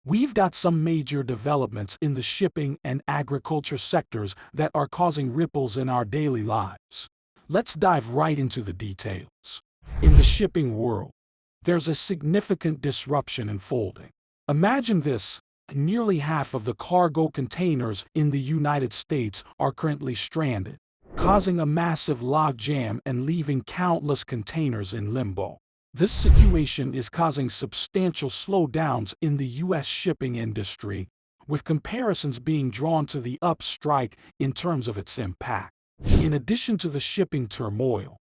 We've got some major developments in the shipping and agriculture sectors that are causing ripples in our daily lives. Let's dive right into the details. In the shipping world, there's a significant disruption unfolding. Imagine this: nearly half of the cargo containers in the United States are currently stranded, causing a massive logjam and leaving countless containers in limbo. This situation is causing substantial slowdowns in the U.S. shipping industry, with comparisons being drawn to the upstrike in terms of its impact. In addition to the shipping turmoil,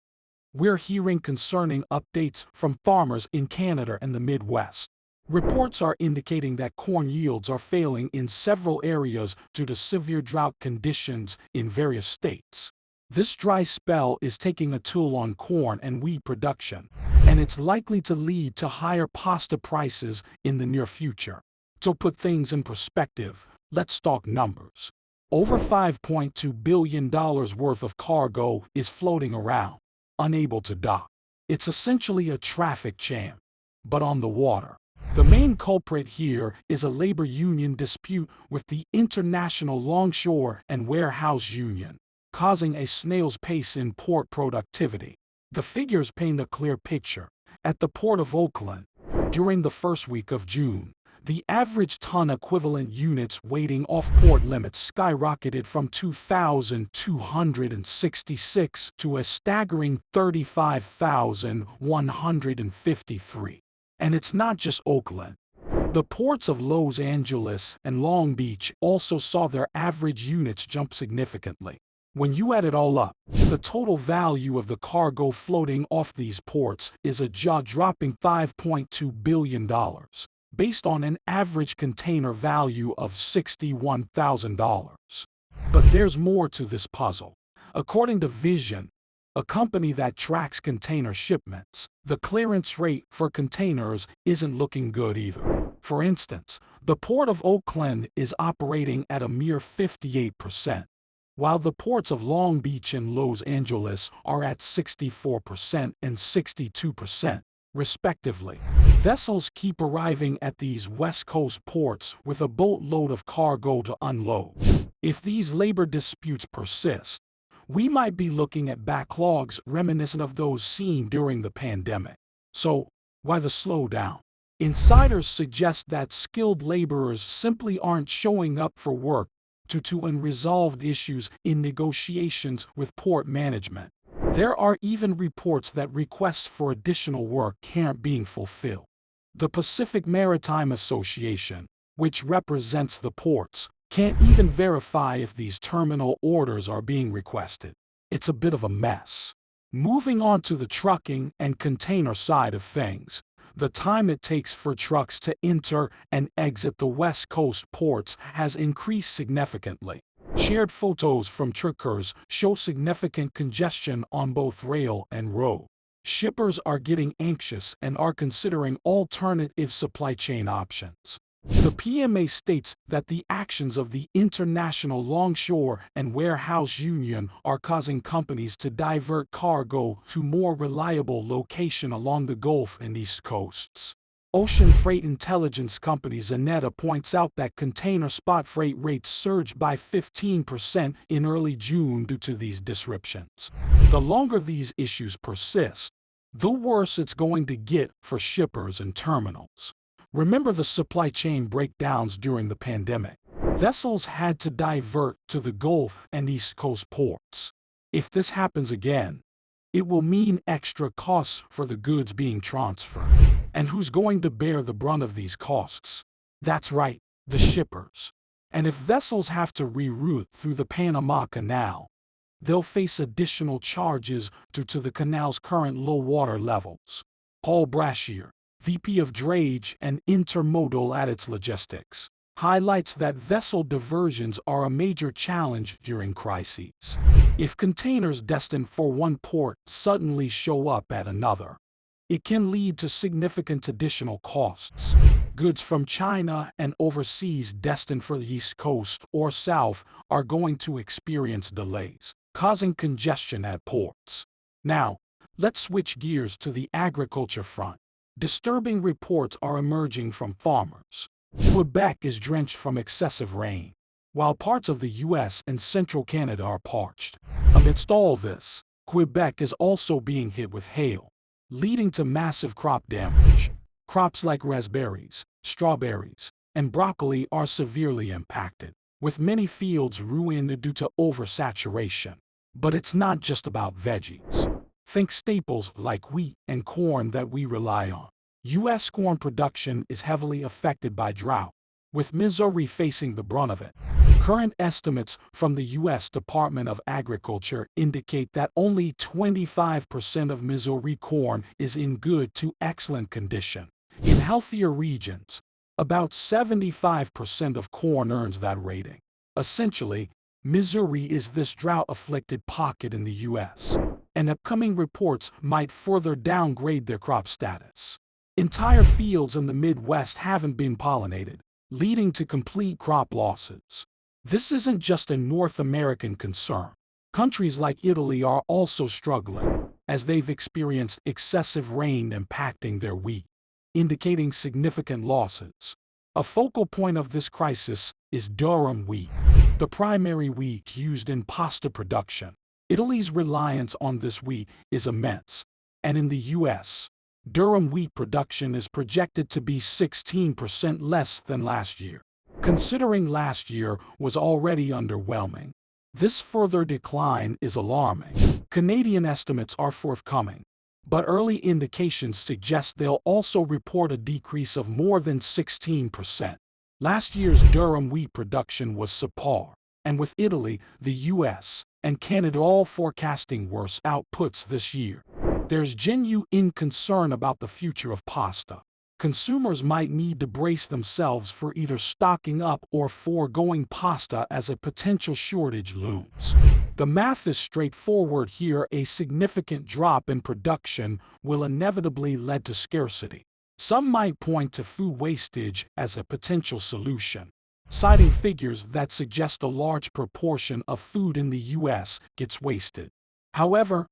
we're hearing concerning updates from farmers in Canada and the Midwest. Reports are indicating that corn yields are failing in several areas due to severe drought conditions in various states. This dry spell is taking a toll on corn and wheat production, and it's likely to lead to higher pasta prices in the near future. To put things in perspective, let's talk numbers. Over $5.2 billion worth of cargo is floating around, unable to dock. It's essentially a traffic jam, but on the water. The main culprit here is a labor union dispute with the International Longshore and Warehouse Union, causing a snail's pace in port productivity. The figures paint a clear picture. At the Port of Oakland, during the first week of June, the average ton equivalent units waiting off port limits skyrocketed from 2,266 to a staggering 35,153. And it's not just Oakland. The ports of Los Angeles and Long Beach also saw their average units jump significantly. When you add it all up, the total value of the cargo floating off these ports is a jaw-dropping $5.2 billion, based on an average container value of $61,000. But there's more to this puzzle. According to Vision, a company that tracks container shipments, the clearance rate for containers isn't looking good either. For instance, the Port of Oakland is operating at a mere 58%. While the ports of Long Beach and Los Angeles are at 64% and 62%, respectively. Vessels keep arriving at these West Coast ports with a boatload of cargo to unload. If these labor disputes persist, we might be looking at backlogs reminiscent of those seen during the pandemic. So, why the slowdown? Insiders suggest that skilled laborers simply aren't showing up for work due to unresolved issues in negotiations with port management. There are even reports that requests for additional work aren't being fulfilled. The Pacific Maritime Association, which represents the ports, can't even verify if these terminal orders are being requested. It's a bit of a mess. Moving on to the trucking and container side of things, the time it takes for trucks to enter and exit the West Coast ports has increased significantly. Shared photos from truckers show significant congestion on both rail and road. Shippers are getting anxious and are considering alternative supply chain options. The PMA states that the actions of the International Longshore and Warehouse Union are causing companies to divert cargo to more reliable locations along the Gulf and East Coasts. Ocean freight intelligence company Zanetta points out that container spot freight rates surged by 15% in early June due to these disruptions. The longer these issues persist, the worse it's going to get for shippers and terminals. Remember the supply chain breakdowns during the pandemic. Vessels had to divert to the Gulf and East Coast ports. If this happens again, it will mean extra costs for the goods being transferred. And who's going to bear the brunt of these costs? That's right, the shippers. And if vessels have to reroute through the Panama Canal, they'll face additional charges due to the canal's current low water levels. Paul Brashear, VP of Drayage and Intermodal at its Logistics, highlights that vessel diversions are a major challenge during crises. If containers destined for one port suddenly show up at another, it can lead to significant additional costs. Goods from China and overseas destined for the East Coast or South are going to experience delays, causing congestion at ports. Now, let's switch gears to the agriculture front. Disturbing reports are emerging from farmers. Quebec is drenched from excessive rain, while parts of the US and central Canada are parched. Amidst all this, Quebec is also being hit with hail, leading to massive crop damage. Crops like raspberries, strawberries, and broccoli are severely impacted, with many fields ruined due to oversaturation. But it's not just about veggies. Think staples like wheat and corn that we rely on. U.S. corn production is heavily affected by drought, with Missouri facing the brunt of it. Current estimates from the U.S. Department of Agriculture indicate that only 25% of Missouri corn is in good to excellent condition. In healthier regions, about 75% of corn earns that rating. Essentially, Missouri is this drought-afflicted pocket in the U.S., and upcoming reports might further downgrade their crop status. Entire fields in the Midwest haven't been pollinated, leading to complete crop losses. This isn't just a North American concern. Countries like Italy are also struggling, as they've experienced excessive rain impacting their wheat, indicating significant losses. A focal point of this crisis is durum wheat, the primary wheat used in pasta production. Italy's reliance on this wheat is immense, and in the U.S., durum wheat production is projected to be 16% less than last year. Considering last year was already underwhelming, this further decline is alarming. Canadian estimates are forthcoming, but early indications suggest they'll also report a decrease of more than 16%. Last year's durum wheat production was subpar, and with Italy, the US, and Canada all forecasting worse outputs this year, there's genuine concern about the future of pasta. Consumers might need to brace themselves for either stocking up or foregoing pasta as a potential shortage looms. The math is straightforward here. A significant drop in production will inevitably lead to scarcity. Some might point to food wastage as a potential solution, citing figures that suggest a large proportion of food in the U.S. gets wasted. However,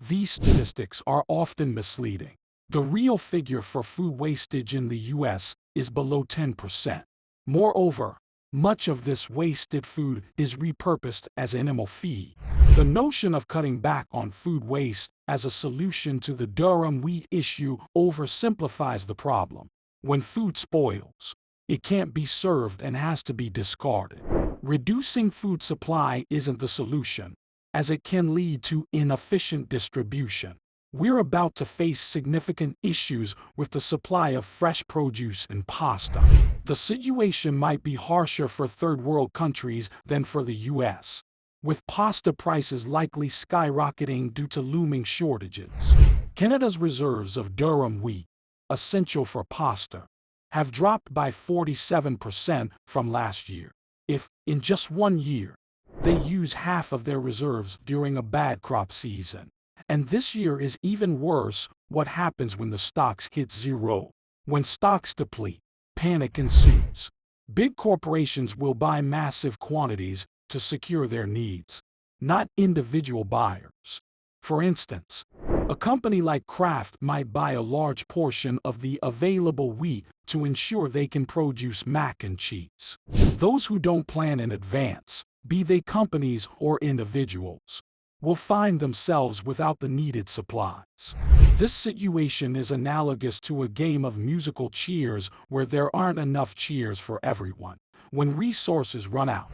these statistics are often misleading. The real figure for food wastage in the U.S. is below 10%. Moreover, much of this wasted food is repurposed as animal feed. The notion of cutting back on food waste as a solution to the durum wheat issue oversimplifies the problem. When food spoils, it can't be served and has to be discarded. Reducing food supply isn't the solution, as it can lead to inefficient distribution. We're about to face significant issues with the supply of fresh produce and pasta. The situation might be harsher for third-world countries than for the U.S., with pasta prices likely skyrocketing due to looming shortages. Canada's reserves of durum wheat, essential for pasta, have dropped by 47% from last year. If, in just 1 year, they use half of their reserves during a bad crop season. And this year is even worse. What happens when the stocks hit zero? When stocks deplete, panic ensues. Big corporations will buy massive quantities to secure their needs, not individual buyers. For instance, a company like Kraft might buy a large portion of the available wheat to ensure they can produce mac and cheese. Those who don't plan in advance, be they companies or individuals, will find themselves without the needed supplies. This situation is analogous to a game of musical chairs where there aren't enough chairs for everyone. When resources run out,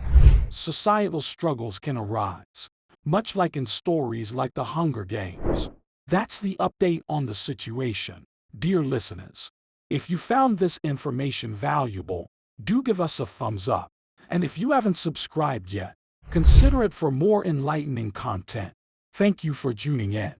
societal struggles can arise, much like in stories like The Hunger Games. That's the update on the situation. Dear listeners, if you found this information valuable, do give us a thumbs up. And if you haven't subscribed yet, consider it for more enlightening content. Thank you for tuning in.